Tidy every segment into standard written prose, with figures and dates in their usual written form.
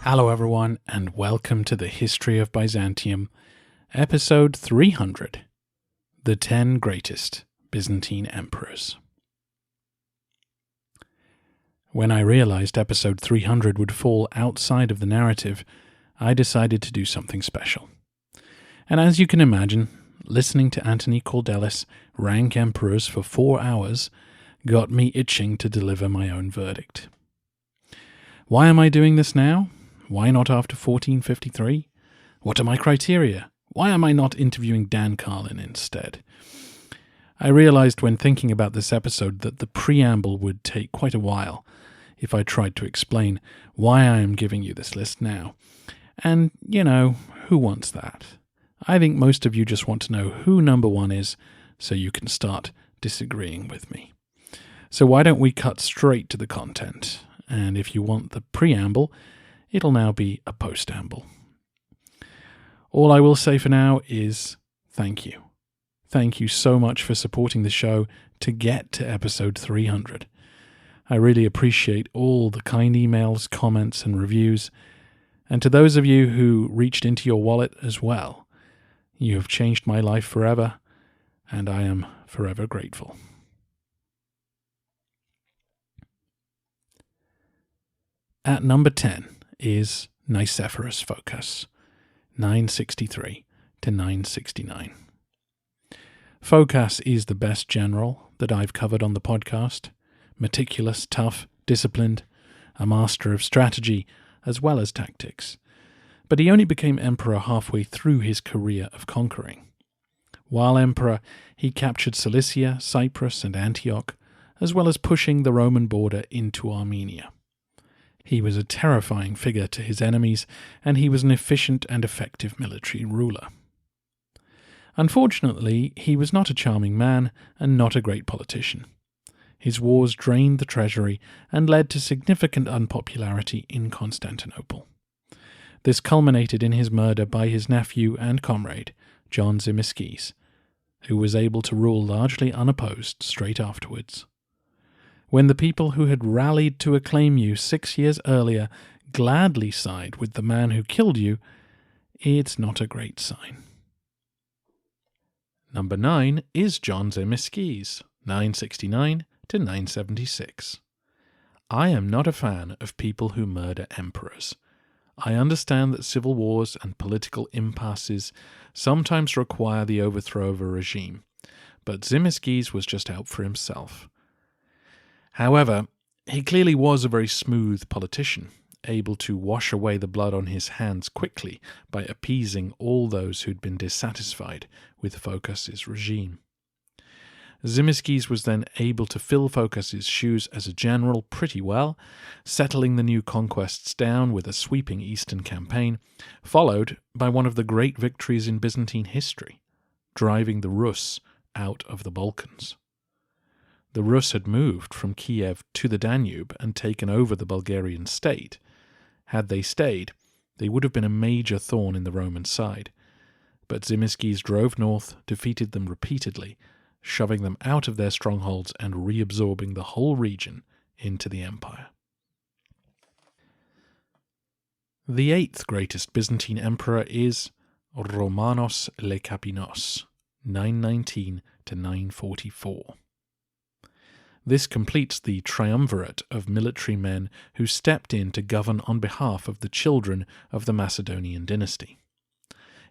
Hello everyone, and welcome to the History of Byzantium, episode 300, The 10 Greatest Byzantine Emperors. When I realized episode 300 would fall outside of the narrative, I decided to do something special. And as you can imagine, listening to Antony Cordelis rank emperors for 4 hours got me itching to deliver my own verdict. Why am I doing this now? Why not after 1453? What are my criteria? Why am I not interviewing Dan Carlin instead? I realized when thinking about this episode that the preamble would take quite a while if I tried to explain why I am giving you this list now. And, who wants that? I think most of you just want to know who number one is so you can start disagreeing with me. So why don't we cut straight to the content? And if you want the preamble, it'll now be a postamble. All I will say for now is thank you. Thank you so much for supporting the show to get to episode 300. I really appreciate all the kind emails, comments, and reviews. And to those of you who reached into your wallet as well, you have changed my life forever, and I am forever grateful. At number 10 is Nicephorus Phocas, 963 to 969. Phocas is the best general that I've covered on the podcast. Meticulous, tough, disciplined, a master of strategy as well as tactics. But he only became emperor halfway through his career of conquering. While emperor, he captured Cilicia, Cyprus, and Antioch, as well as pushing the Roman border into Armenia. He was a terrifying figure to his enemies, and he was an efficient and effective military ruler. Unfortunately, he was not a charming man and not a great politician. His wars drained the treasury and led to significant unpopularity in Constantinople. This culminated in his murder by his nephew and comrade, John Tzimiskes, who was able to rule largely unopposed straight afterwards. When the people who had rallied to acclaim you 6 years earlier gladly side with the man who killed you, it's not a great sign. Number 9 is John Tzimiskes, 969 to 976. I am not a fan of people who murder emperors. I understand that civil wars and political impasses sometimes require the overthrow of a regime, but Tzimiskes was just out for himself. However, he clearly was a very smooth politician, able to wash away the blood on his hands quickly by appeasing all those who'd been dissatisfied with Phocas's regime. Tzimiskes was then able to fill Phocas's shoes as a general pretty well, settling the new conquests down with a sweeping eastern campaign, followed by one of the great victories in Byzantine history, driving the Rus out of the Balkans. The Rus had moved from Kiev to the Danube and taken over the Bulgarian state. Had they stayed, they would have been a major thorn in the Roman side. But Tzimiskes drove north, defeated them repeatedly, shoving them out of their strongholds and reabsorbing the whole region into the empire. The 8th greatest Byzantine emperor is Romanos Lekapinos, 919 to 944. This completes the triumvirate of military men who stepped in to govern on behalf of the children of the Macedonian dynasty.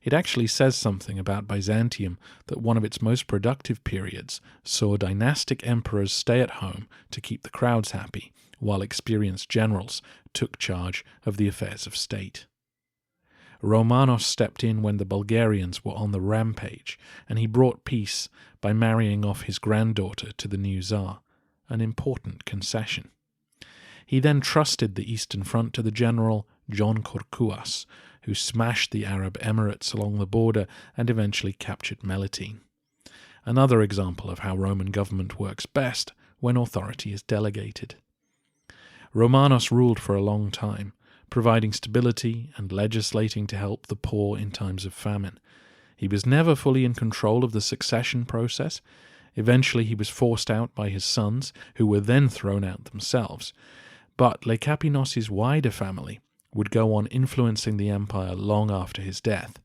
It actually says something about Byzantium that one of its most productive periods saw dynastic emperors stay at home to keep the crowds happy, while experienced generals took charge of the affairs of state. Romanos stepped in when the Bulgarians were on the rampage, and he brought peace by marrying off his granddaughter to the new Tsar, an important concession. He then trusted the Eastern Front to the general John Korkuas, who smashed the Arab Emirates along the border and eventually captured Melitene. Another example of how Roman government works best when authority is delegated. Romanos ruled for a long time, providing stability and legislating to help the poor in times of famine. He was never fully in control of the succession process, Eventually he was forced out by his sons, who were then thrown out themselves. But Lekapinos' wider family would go on influencing the empire long after his death.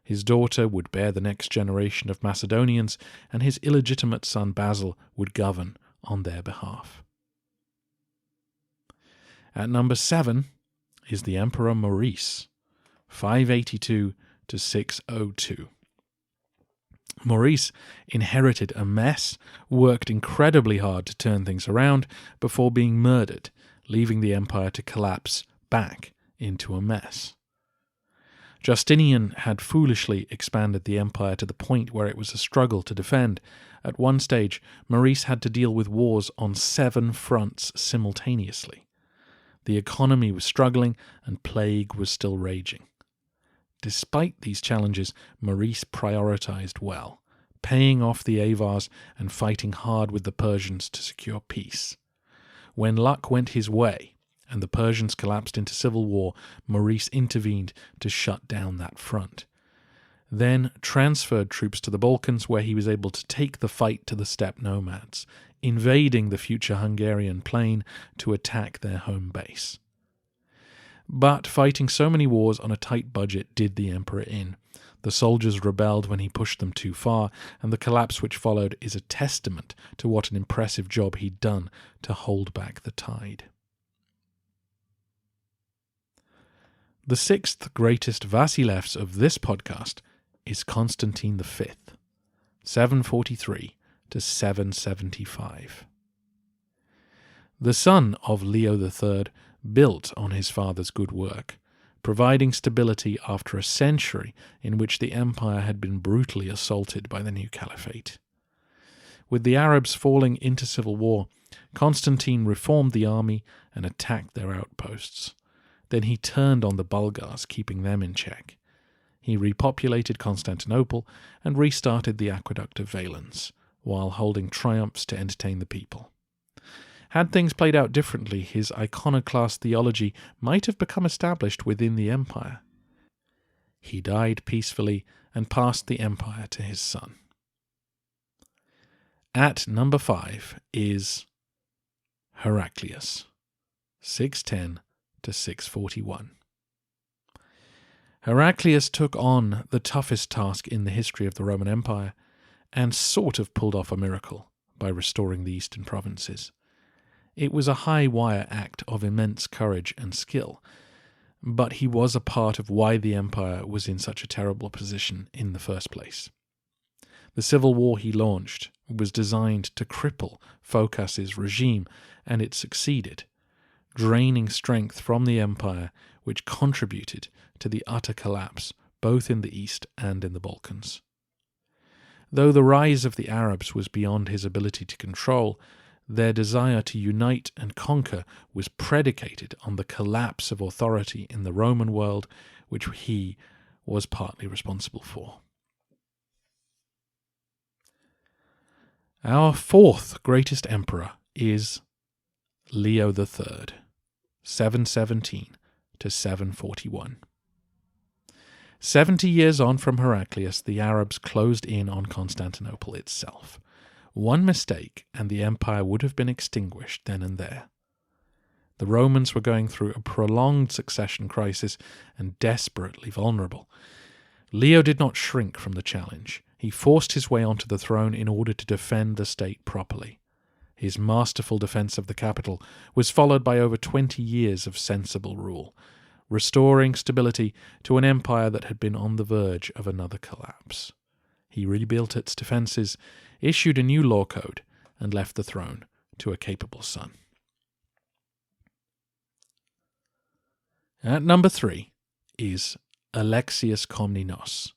His daughter would bear the next generation of Macedonians, and his illegitimate son Basil would govern on their behalf. At number 7 is the Emperor Maurice, 582 to 602. Maurice inherited a mess, worked incredibly hard to turn things around before being murdered, leaving the empire to collapse back into a mess. Justinian had foolishly expanded the empire to the point where it was a struggle to defend. At one stage, Maurice had to deal with wars on 7 fronts simultaneously. The economy was struggling and plague was still raging. Despite these challenges, Maurice prioritized well, paying off the Avars and fighting hard with the Persians to secure peace. When luck went his way, and the Persians collapsed into civil war, Maurice intervened to shut down that front. Then transferred troops to the Balkans, where he was able to take the fight to the steppe nomads, invading the future Hungarian plain to attack their home base. But fighting so many wars on a tight budget did the emperor in. The soldiers rebelled when he pushed them too far, and the collapse which followed is a testament to what an impressive job he'd done to hold back the tide. The 6th greatest Vasilevs of this podcast is Constantine V, 743 to 775. The son of Leo III built on his father's good work, providing stability after a century in which the empire had been brutally assaulted by the new caliphate. With the Arabs falling into civil war, Constantine reformed the army and attacked their outposts. Then he turned on the Bulgars, keeping them in check. He repopulated Constantinople and restarted the aqueduct of Valens, while holding triumphs to entertain the people. Had things played out differently, his iconoclast theology might have become established within the empire. He died peacefully and passed the empire to his son. At number 5 is Heraclius, 610 to 641. Heraclius took on the toughest task in the history of the Roman Empire and sort of pulled off a miracle by restoring the eastern provinces. It was a high-wire act of immense courage and skill, but he was a part of why the empire was in such a terrible position in the first place. The civil war he launched was designed to cripple Phocas's regime, and it succeeded, draining strength from the empire, which contributed to the utter collapse both in the east and in the Balkans. Though the rise of the Arabs was beyond his ability to control, their desire to unite and conquer was predicated on the collapse of authority in the Roman world, which he was partly responsible for. Our 4th greatest emperor is Leo III, 717 to 741. 70 years on from Heraclius, the Arabs closed in on Constantinople itself. One mistake, and the empire would have been extinguished then and there. The Romans were going through a prolonged succession crisis and desperately vulnerable. Leo did not shrink from the challenge. He forced his way onto the throne in order to defend the state properly. His masterful defense of the capital was followed by over 20 years of sensible rule, restoring stability to an empire that had been on the verge of another collapse. He rebuilt its defenses, issued a new law code, and left the throne to a capable son. At number 3 is Alexius Komnenos,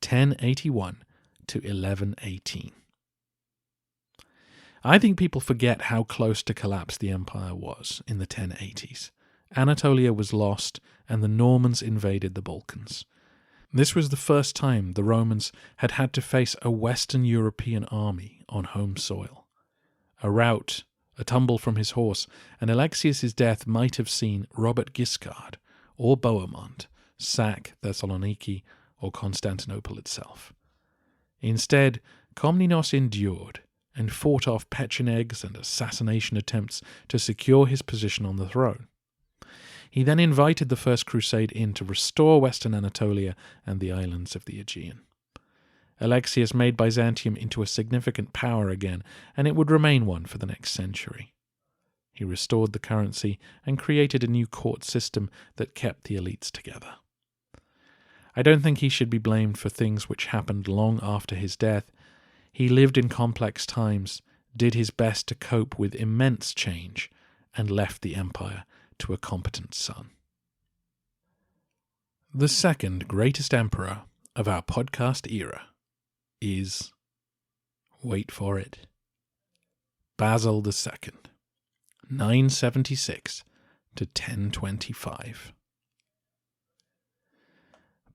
1081 to 1118. I think people forget how close to collapse the empire was in the 1080s. Anatolia was lost, and the Normans invaded the Balkans. This was the first time the Romans had had to face a Western European army on home soil. A rout, a tumble from his horse, and Alexius's death might have seen Robert Guiscard or Bohemond sack Thessaloniki or Constantinople itself. Instead, Komnenos endured, and fought off Pechenegs and assassination attempts to secure his position on the throne. He then invited the First Crusade in to restore Western Anatolia and the islands of the Aegean. Alexius made Byzantium into a significant power again, and it would remain one for the next century. He restored the currency and created a new court system that kept the elites together. I don't think he should be blamed for things which happened long after his death. He lived in complex times, did his best to cope with immense change, and left the empire to a competent son. The second greatest emperor of our podcast era is, wait for it, Basil II, 976 to 1025.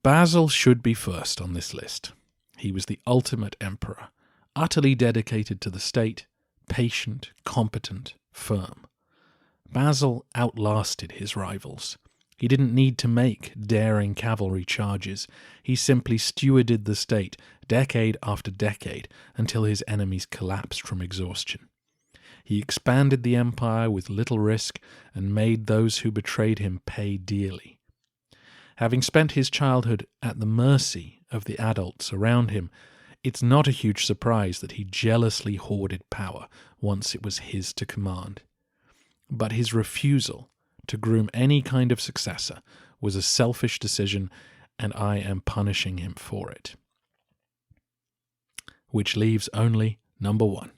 Basil should be first on this list. He was the ultimate emperor, utterly dedicated to the state, patient, competent, firm. Basil outlasted his rivals. He didn't need to make daring cavalry charges. He simply stewarded the state decade after decade until his enemies collapsed from exhaustion. He expanded the empire with little risk and made those who betrayed him pay dearly. Having spent his childhood at the mercy of the adults around him, it's not a huge surprise that he jealously hoarded power once it was his to command. But his refusal to groom any kind of successor was a selfish decision, and I am punishing him for it. Which leaves only number one.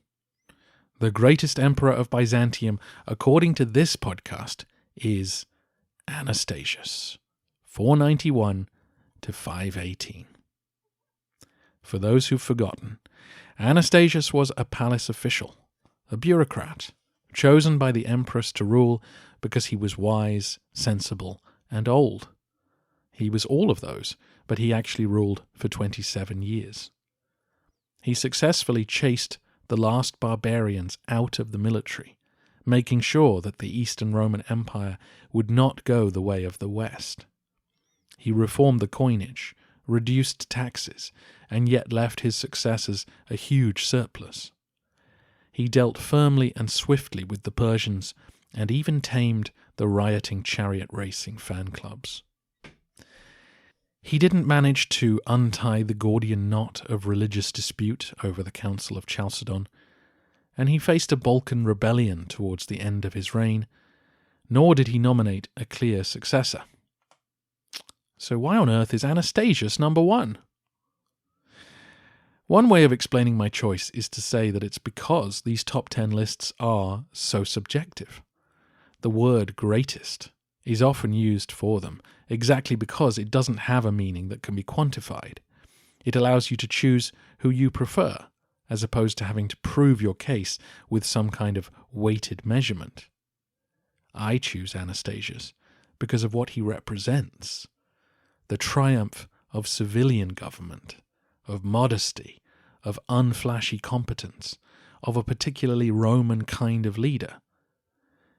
The greatest emperor of Byzantium, according to this podcast, is Anastasius, 491 to 518. For those who've forgotten, Anastasius was a palace official, a bureaucrat, chosen by the empress to rule because he was wise, sensible, and old. He was all of those, but he actually ruled for 27 years. He successfully chased the last barbarians out of the military, making sure that the Eastern Roman Empire would not go the way of the West. He reformed the coinage, reduced taxes, and yet left his successors a huge surplus. He dealt firmly and swiftly with the Persians, and even tamed the rioting chariot racing fan clubs. He didn't manage to untie the Gordian knot of religious dispute over the Council of Chalcedon, and he faced a Balkan rebellion towards the end of his reign, nor did he nominate a clear successor. So why on earth is Anastasius number one? One way of explaining my choice is to say that it's because these top 10 lists are so subjective. The word greatest is often used for them, exactly because it doesn't have a meaning that can be quantified. It allows you to choose who you prefer, as opposed to having to prove your case with some kind of weighted measurement. I choose Anastasius because of what he represents. The triumph of civilian government, of modesty, of unflashy competence, of a particularly Roman kind of leader.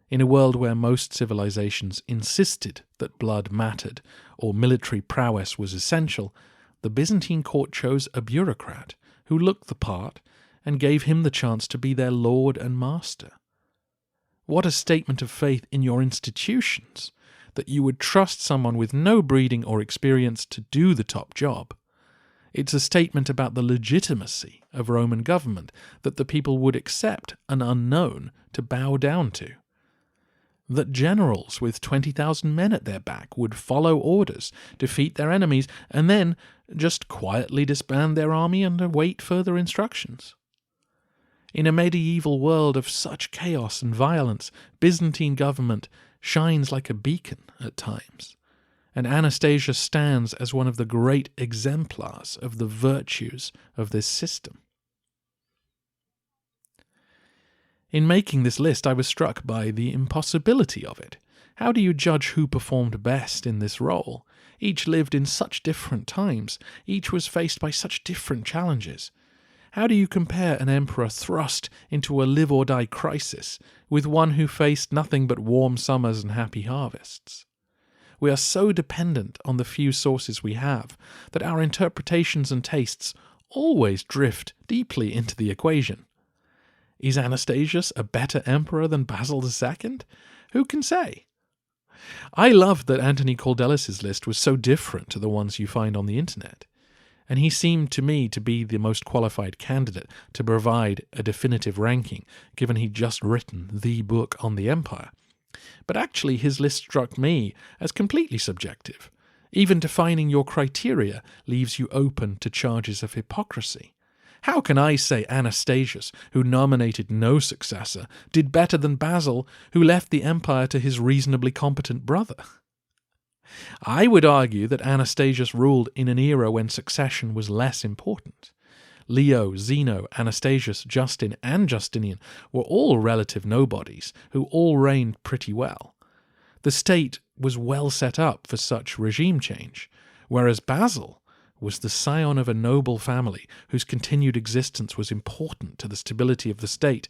In a world where most civilizations insisted that blood mattered or military prowess was essential, the Byzantine court chose a bureaucrat who looked the part and gave him the chance to be their lord and master. What a statement of faith in your institutions, that you would trust someone with no breeding or experience to do the top job. It's a statement about the legitimacy of Roman government, that the people would accept an unknown to bow down to. That generals with 20,000 men at their back would follow orders, defeat their enemies, and then just quietly disband their army and await further instructions. In a medieval world of such chaos and violence, Byzantine government shines like a beacon at times, and Anastasius stands as one of the great exemplars of the virtues of this system. In making this list, I was struck by the impossibility of it. How do you judge who performed best in this role? Each lived in such different times. Each was faced by such different challenges. How do you compare an emperor thrust into a live-or-die crisis with one who faced nothing but warm summers and happy harvests? We are so dependent on the few sources we have that our interpretations and tastes always drift deeply into the equation. Is Anastasius a better emperor than Basil II? Who can say? I loved that Antony Cordelis's list was so different to the ones you find on the internet, and he seemed to me to be the most qualified candidate to provide a definitive ranking, given he'd just written the book on the empire. But actually his list struck me as completely subjective. Even defining your criteria leaves you open to charges of hypocrisy. How can I say Anastasius, who nominated no successor, did better than Basil, who left the empire to his reasonably competent brother? I would argue that Anastasius ruled in an era when succession was less important. Leo, Zeno, Anastasius, Justin, and Justinian were all relative nobodies who all reigned pretty well. The state was well set up for such regime change, whereas Basil was the scion of a noble family whose continued existence was important to the stability of the state.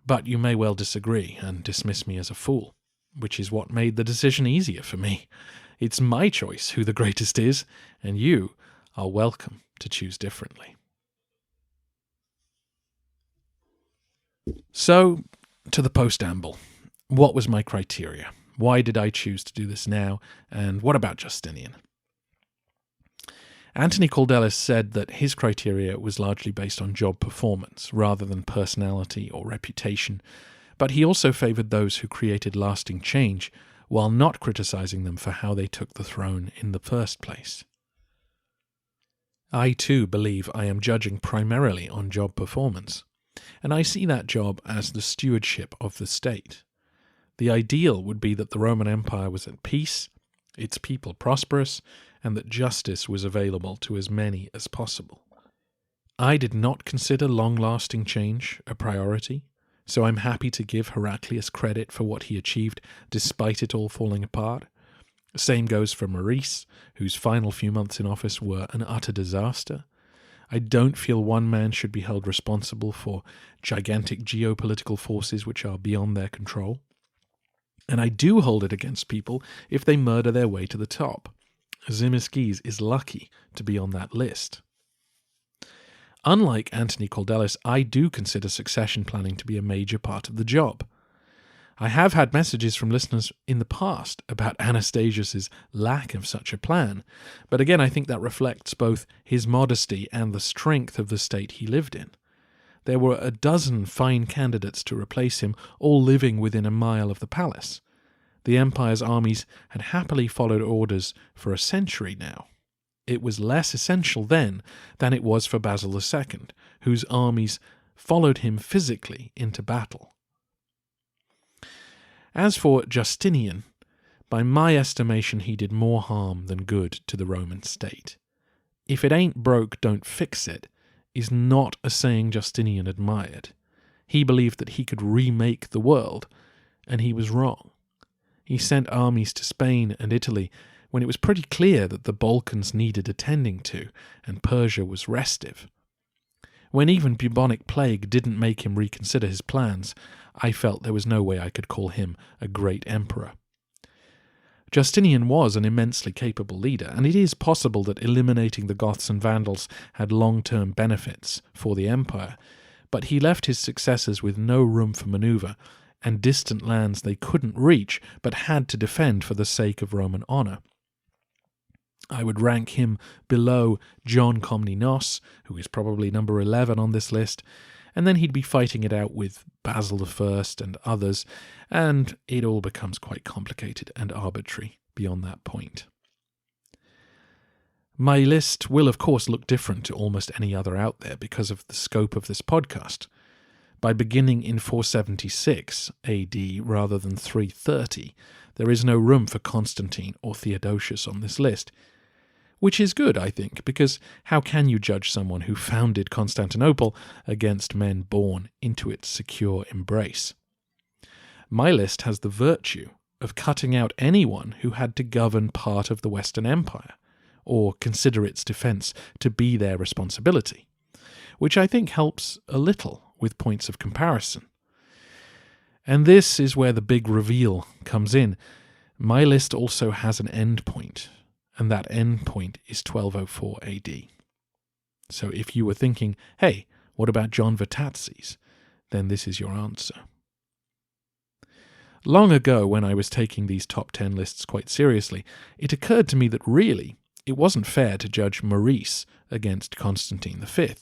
But you may well disagree and dismiss me as a fool, which is what made the decision easier for me. It's my choice who the greatest is, and you are welcome to choose differently. So, to the postamble. What was my criteria? Why did I choose to do this now? And what about Justinian? Antony Cordelis said that his criteria was largely based on job performance rather than personality or reputation, but he also favoured those who created lasting change while not criticising them for how they took the throne in the first place. I too believe I am judging primarily on job performance, and I see that job as the stewardship of the state. The ideal would be that the Roman Empire was at peace, its people prosperous, and that justice was available to as many as possible. I did not consider long-lasting change a priority, so I'm happy to give Heraclius credit for what he achieved despite it all falling apart. Same goes for Maurice, whose final few months in office were an utter disaster. I don't feel one man should be held responsible for gigantic geopolitical forces which are beyond their control. And I do hold it against people if they murder their way to the top. Tzimiskes is lucky to be on that list. Unlike Antony Cordelis, I do consider succession planning to be a major part of the job. I have had messages from listeners in the past about Anastasius's lack of such a plan, but again I think that reflects both his modesty and the strength of the state he lived in. There were a dozen fine candidates to replace him, all living within a mile of the palace. The empire's armies had happily followed orders for a century now. It was less essential then than it was for Basil II, whose armies followed him physically into battle. As for Justinian, by my estimation he did more harm than good to the Roman state. If it ain't broke, don't fix it is not a saying Justinian admired. He believed that he could remake the world, and he was wrong. He sent armies to Spain and Italy when it was pretty clear that the Balkans needed attending to, and Persia was restive. When even bubonic plague didn't make him reconsider his plans, I felt there was no way I could call him a great emperor. Justinian was an immensely capable leader, and it is possible that eliminating the Goths and Vandals had long-term benefits for the empire, but he left his successors with no room for manoeuvre, and distant lands they couldn't reach but had to defend for the sake of Roman honour. I would rank him below John Komnenos, who is probably number 11 on this list, and then he'd be fighting it out with Basil I and others, and it all becomes quite complicated and arbitrary beyond that point. My list will of course look different to almost any other out there because of the scope of this podcast. By beginning in 476 AD rather than 330, there is no room for Constantine or Theodosius on this list, which is good, I think, because how can you judge someone who founded Constantinople against men born into its secure embrace? My list has the virtue of cutting out anyone who had to govern part of the Western Empire, or consider its defence to be their responsibility, which I think helps a little with points of comparison. And this is where the big reveal comes in. My list also has an end point, and that end point is 1204 AD. So if you were thinking, hey, what about John Vatatzes? then this is your answer. Long ago, when I was taking these top 10 lists quite seriously, it occurred to me that really, it wasn't fair to judge Maurice against Constantine V,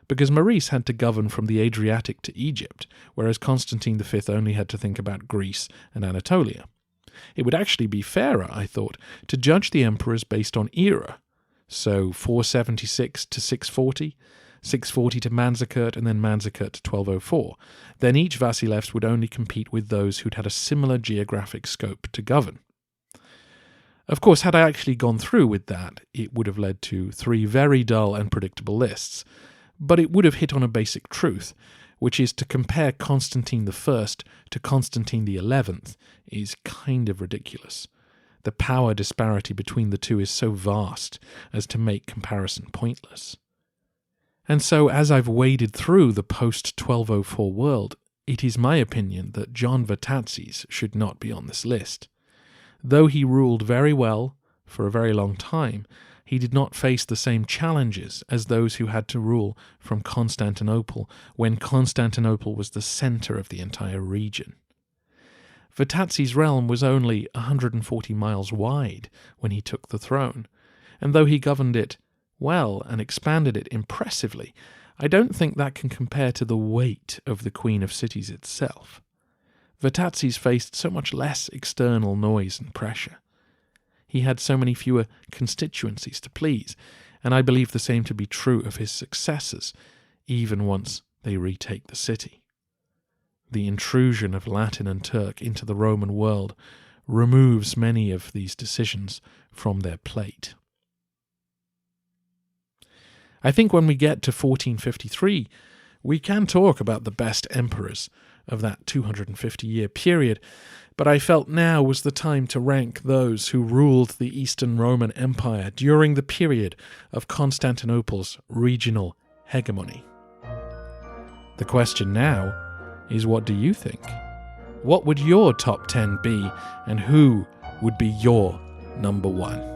because Maurice had to govern from the Adriatic to Egypt, whereas Constantine V only had to think about Greece and Anatolia. It would actually be fairer, I thought, to judge the emperors based on era, so 476 to 640, 640 to Manzikert, and then Manzikert to 1204. Then each Vasilevs would only compete with those who'd had a similar geographic scope to govern. Of course, had I actually gone through with that, it would have led to 3 very dull and predictable lists, but it would have hit on a basic truth, which is to compare Constantine I to Constantine XI is kind of ridiculous. The power disparity between the two is so vast as to make comparison pointless. And so, as I've waded through the post-1204 world, it is my opinion that John Vatatzes should not be on this list. Though he ruled very well for a very long time, he did not face the same challenges as those who had to rule from Constantinople when Constantinople was the centre of the entire region. Vatatzes' realm was only 140 miles wide when he took the throne, and though he governed it well and expanded it impressively, I don't think that can compare to the weight of the Queen of Cities itself. Vatatzes faced so much less external noise and pressure. He had so many fewer constituencies to please, and I believe the same to be true of his successors, even once they retake the city. The intrusion of Latin and Turk into the Roman world removes many of these decisions from their plate. I think when we get to 1453, we can talk about the best emperors of that 250-year period, but I felt now was the time to rank those who ruled the Eastern Roman Empire during the period of Constantinople's regional hegemony. The question now is, what do you think? What would your top 10 be, and who would be your number 1?